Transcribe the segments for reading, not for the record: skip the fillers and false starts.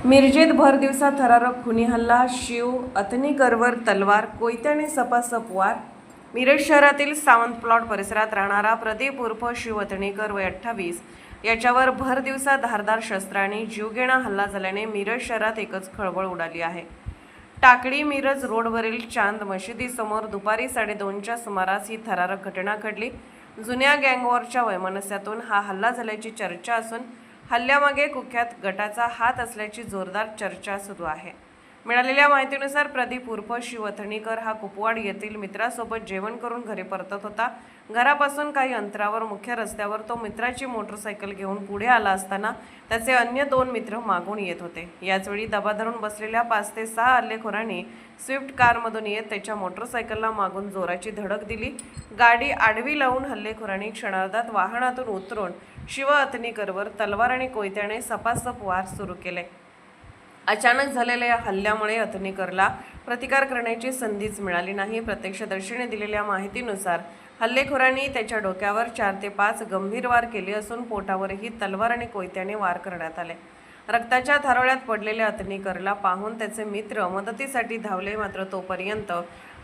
मिरजेत भर दिवसा थरारक खुनी हल्ला, शिव अथनीकरवर तलवार, कोयत्याने सपासप वार। मिरज शहरातील सावंत प्लॉट परिसरात राहणारा प्रदीप उर्फ शिव अथनीकर वय 28 याच्यावर भर दिवसा धारदार शस्त्राने जीवघेणा हल्ला झाल्याने मिरज शहरात एकच खळबळ उडाली आहे। टाकळी मिरज रोडवरील चांद मशिदीसमोर दुपारी 2:30च्या सुमारास ही थरारक घटना घडली। जुन्या गँगवॉरच्या वैमनस्यातून हा हल्ला झाल्याची चर्चा असून हल्ल्यामागे कुख्यात गटाचा हात असल्याची जोरदार चर्चा सुरू आहे। मिळालेल्या माहितीनुसार प्रदीप उर्फ शिव अथनीकर हा कुपवाड येथील मित्रासोबत जेवण करून घरी परतत होता। घरापासून काही अंतरावर मुख्य रस्त्यावर तो मित्राची मोटरसायकल घेऊन पुढे आला असताना त्याचे अन्य 2 मित्र मागून येत होते। याचवेळी दबा धरून बसलेल्या 5 ते 6 हल्लेखोरांनी स्विफ्ट कारमधून येत त्याच्या मोटरसायकलला मागून जोराची धडक दिली। गाडी आडवी लावून हल्लेखोरांनी क्षणार्धात वाहनातून उतरून शिव अथनीकरवर तलवार आणि कोयत्याने सपासप वार सुरू केले। अचानक झालेल्या या हल्ल्यामुळे अथनीकरला प्रतिकार करण्याची संधीच मिळाली नाही। प्रत्यक्षदर्शीने दिलेल्या माहितीनुसार हल्लेखोरांनी त्याच्या डोक्यावर 4 ते 5 गंभीर वार केले असून पोटावरही तलवार आणि कोयत्याने वार करण्यात आले। रक्ताच्या थारोळ्यात पडलेल्या अथनीकरला पाहून त्याचे मित्र मदतीसाठी धावले, मात्र तोपर्यंत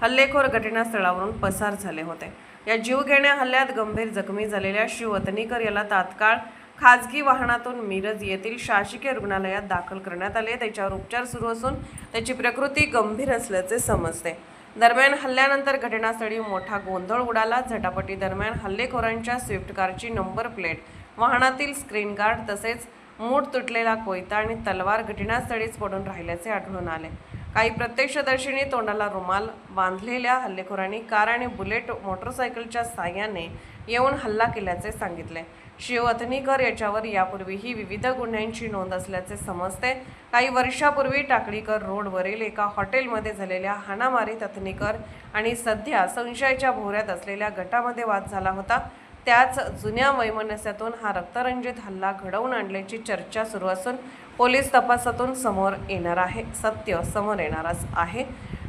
हल्लेखोर घटनास्थळावरून पसार झाले होते। या जीवघेण्या हल्ल्यात गंभीर जखमी झालेल्या शिव अथनीकर याला तात्काळ खाजगी वाहनातून मिरज येथील शासकीय रुग्णालयात दाखल करण्यात आले। त्याच्यावर उपचार सुरू असून त्याची प्रकृती गंभीर असल्याचे समजते। दरम्यान हल्ल्यानंतर घटनास्थळी मोठा गोंधळ उडाला। झटापटी दरम्यान हल्लेखोरांच्या स्विफ्ट कारची नंबर प्लेट, वाहनातील स्क्रीन गार्ड तसेच मूठ तुटलेला कोयता आणि तलवार घटनास्थळीच पडून राहिल्याचे आढळून आले। काही प्रत्यक्षदर्शींनी तोंडाला रुमाल बांधलेल्या हल्लेखोरांनी कार आणि बुलेट मोटरसायकलच्या साहाय्याने येऊन हल्ला केल्याचे सांगितले। शिव अथनीकर याच्यावर यापूर्वीही विविध गुन्ह्यांची नोंद असल्याचे समजते। काही वर्षापूर्वी टाकळीकर रोडवरील एका हॉटेलमध्ये झालेल्या हाणामारीत अथनीकर आणि सध्या संशयाच्या भोवऱ्यात असलेल्या गटामध्ये वाद झाला होता। त्याच जुन्या वैमनस्यातून हा रक्तरंजित हल्ला घडवून आणल्याची चर्चा सुरू असून पोलीस तपासातून सत्य समोर येणारच आहे।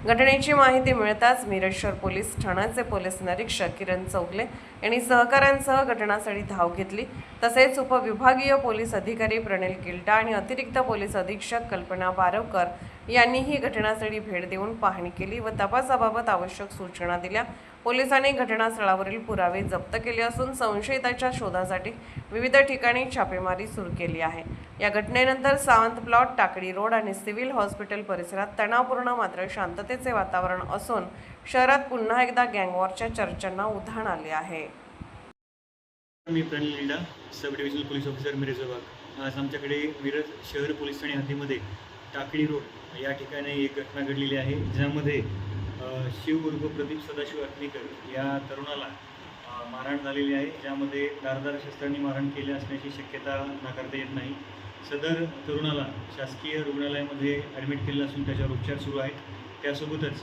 घटनेची माहिती मिळताच मिरज शहर पोलीस ठाण्याचे पोलीस निरीक्षक किरण चौगले यांनी सहकाऱ्यांसह घटनास्थळी धाव घेतली। तसेच उपविभागीय पोलीस अधिकारी प्रणिल किल्टा आणि अतिरिक्त पोलीस अधीक्षक कल्पना बारवकर यांनीही घटनास्थळी भेट देऊन पाहणी केली व तपासाबाबत आवश्यक सूचना दिल्या। पोलिसांनी घटनास्थळावरील पुरावे जप्त केले असून संशयिताच्या शोधासाठी विविध ठिकाणी छापेमारी सुरू केली आहे। या घटनेनंतर सावंत प्लॉट, टाकळी रोड आणि सिव्हिल हॉस्पिटल परिसरात तणावपूर्ण मात्र शांततेचे वातावरण असून शहरात पुन्हा एकदा गँगवॉरच्या चर्चांना उधाण आले आहे। मी Pranil Kilta, sub divisional police officer Miraj विभाग। आज आमच्याकडे मिरज शहर पोलीस ठाणे हद्दीमध्ये टाकळी रोड या ठिकाणी एक घटना घडलेली आहे, ज्यामध्ये शिव उर्फ प्रदीप सदाशिव अथनीकर या तरुणाला मारहाण झालेली आहे, ज्यामध्ये धारदार शस्त्रांनी मारहाण केले असण्याची शक्यता नाकारता येत नाही। सदर तरुणाला शासकीय रुग्णालयामध्ये ॲडमिट केलं असून त्याच्यावर उपचार सुरू आहेत। त्यासोबतच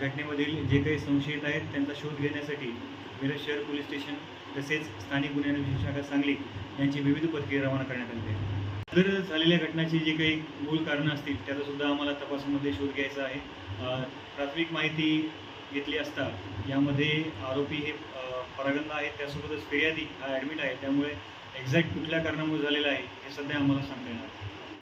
घटनेमधील जे काही संशयित आहेत त्यांचा शोध घेण्यासाठी मिरज शहर पोलीस स्टेशन तसेच स्थानिक गुन्हे अन्वेषण शाखा सांगली यांची विविध पथके रवाना करण्यात आली आहे। तर झालेल्या घटनाची जी काही मूळ कारणं असतील त्याचासुद्धा आम्हाला तपासामध्ये शोध घ्यायचा आहे। प्राथमिक माहिती घेतली असता यामध्ये आरोपी हे परागंदा आहेत, त्यासोबतच फिर्यादी हा ॲडमिट आहे, त्यामुळे एक्झॅक्ट कुठल्या कारणामुळे झालेला आहे हे सध्या आम्हाला सांगता येणार.